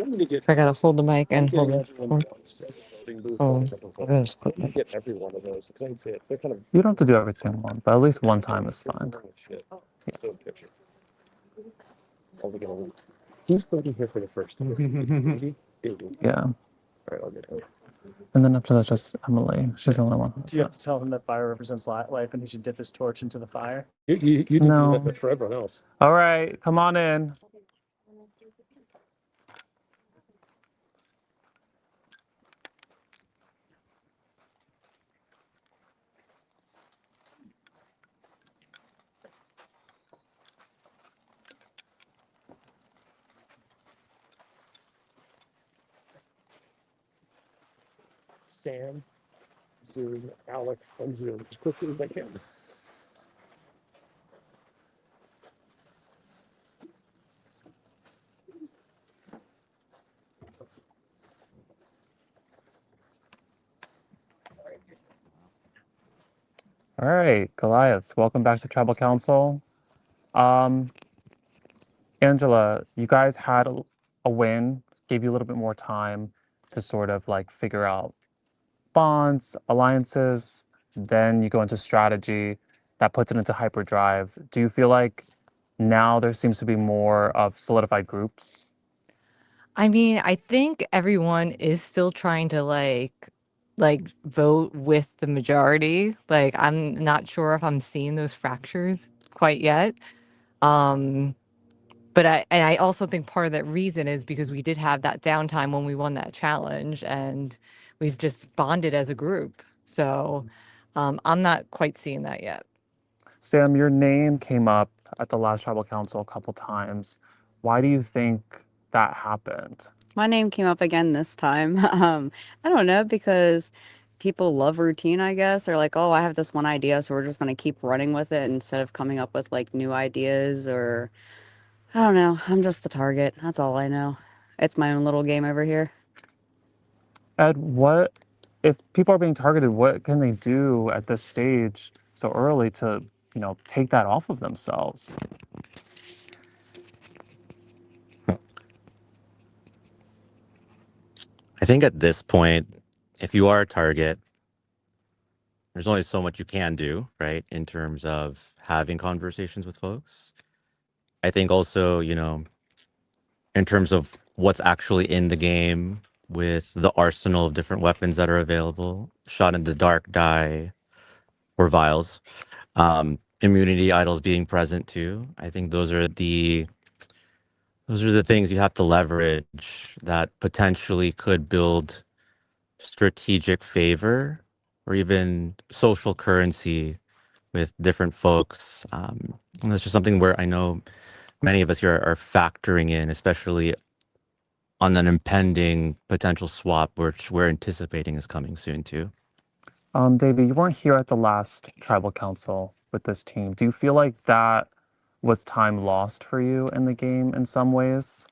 So I gotta hold the mic and hold the phone. Oh, I'm gonna just click it. You don't have to do every single one, but at least one time is fine. Who's going to be here for the first time? Yeah. All right, I'll get him. And then after that, just Emily. She's the only one. Do you have to tell him that fire represents life and he should dip his torch into the fire? You didn't No. do that for everyone else. All right, come on in. Sam, Zoom, Alex, and Zoom as quickly as I can. All right, Goliaths, welcome back to Tribal Council. Angela, you guys had a win, gave you a little bit more time to sort of like figure out bonds, alliances, then you go into strategy that puts it into hyperdrive. Do you feel like now there seems to be more of solidified groups? I mean, I think everyone is still trying to vote with the majority. Like, I'm not sure if I'm seeing those fractures quite yet. But I also think part of that reason is because we did have that downtime when we won that challenge, and we've just bonded as a group. So I'm not quite seeing that yet. Sam, your name came up at the last Tribal Council a couple times. Why do you think that happened? My name came up again this time. I don't know, because people love routine, I guess. They're like, oh, I have this one idea, so we're just going to keep running with it instead of coming up with like new ideas, or I don't know. I'm just the target. That's all I know. It's my own little game over here. Ed, what if people are being targeted, what can they do at this stage so early to, take that off of themselves? I think at this point, if you are a target, there's only so much you can do, right? In terms of having conversations with folks. I think also, in terms of what's actually in the game with the arsenal of different weapons that are available, shot in the dark die or vials, immunity idols being present too. I think those are the things you have to leverage that potentially could build strategic favor or even social currency with different folks. And that's just something where I know many of us here are factoring in, especially on an impending potential swap, which we're anticipating is coming soon too. Davey, you weren't here at the last Tribal Council with this team. Do you feel like that was time lost for you in the game in some ways?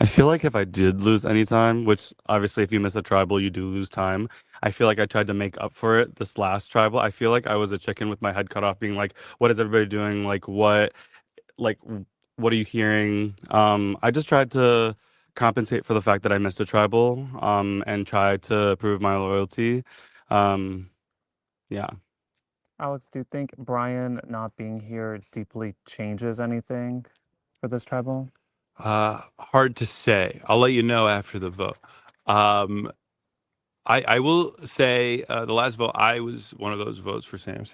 I feel like if I did lose any time, which obviously if you miss a tribal, you do lose time. I feel like I tried to make up for it this last tribal. I feel like I was a chicken with my head cut off being like, what is everybody doing? What are you hearing? I just tried to compensate for the fact that I missed a tribal, and try to prove my loyalty. Yeah. Alex, do you think Brian not being here deeply changes anything for this tribal? Hard to say. I'll let you know after the vote. I will say the last vote, I was one of those votes for Sam.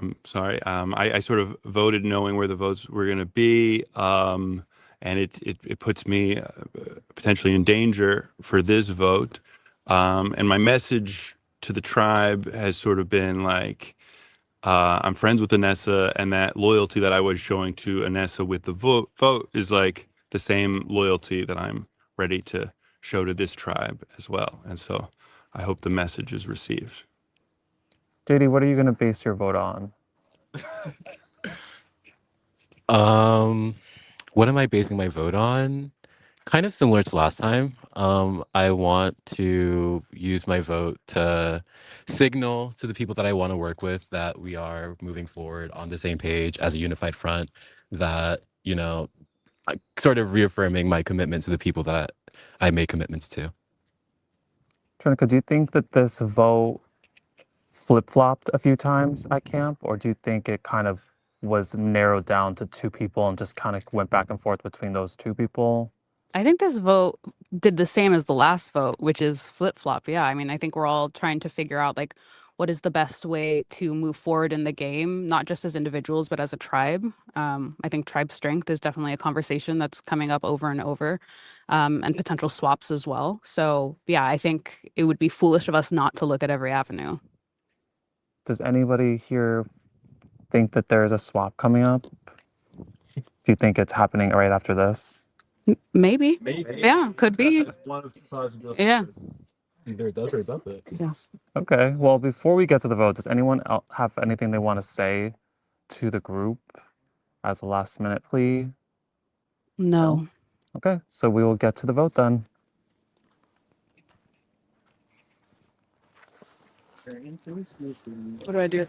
I'm sorry. I sort of voted knowing where the votes were going to be, and it puts me potentially in danger for this vote. And my message to the tribe has sort of been like, I'm friends with Anessa, and that loyalty that I was showing to Anessa with the vote is like the same loyalty that I'm ready to show to this tribe as well. And so I hope the message is received. JD, what are you going to base your vote on? What am I basing my vote on? Kind of similar to last time. I want to use my vote to signal to the people that I want to work with that we are moving forward on the same page as a unified front, that, sort of reaffirming my commitment to the people that I made commitments to. Trinica, do you think that this vote flip-flopped a few times at camp, or do you think it kind of was narrowed down to two people and just kind of went back and forth between those two people? I think this vote did the same as the last vote, which is flip flop. Yeah. I mean, I think we're all trying to figure out like what is the best way to move forward in the game, not just as individuals, but as a tribe. I think tribe strength is definitely a conversation that's coming up over and over, and potential swaps as well. So, yeah, I think it would be foolish of us not to look at every avenue. Does anybody here think that there's a swap coming up? Do you think it's happening right after this? Maybe. Yeah, could be. One of two possibilities. Yeah. Either it does or it doesn't. Yes. Okay, well, before we get to the vote, does anyone have anything they want to say to the group as a last minute plea? No. Okay, so we will get to the vote then. What do I do with this?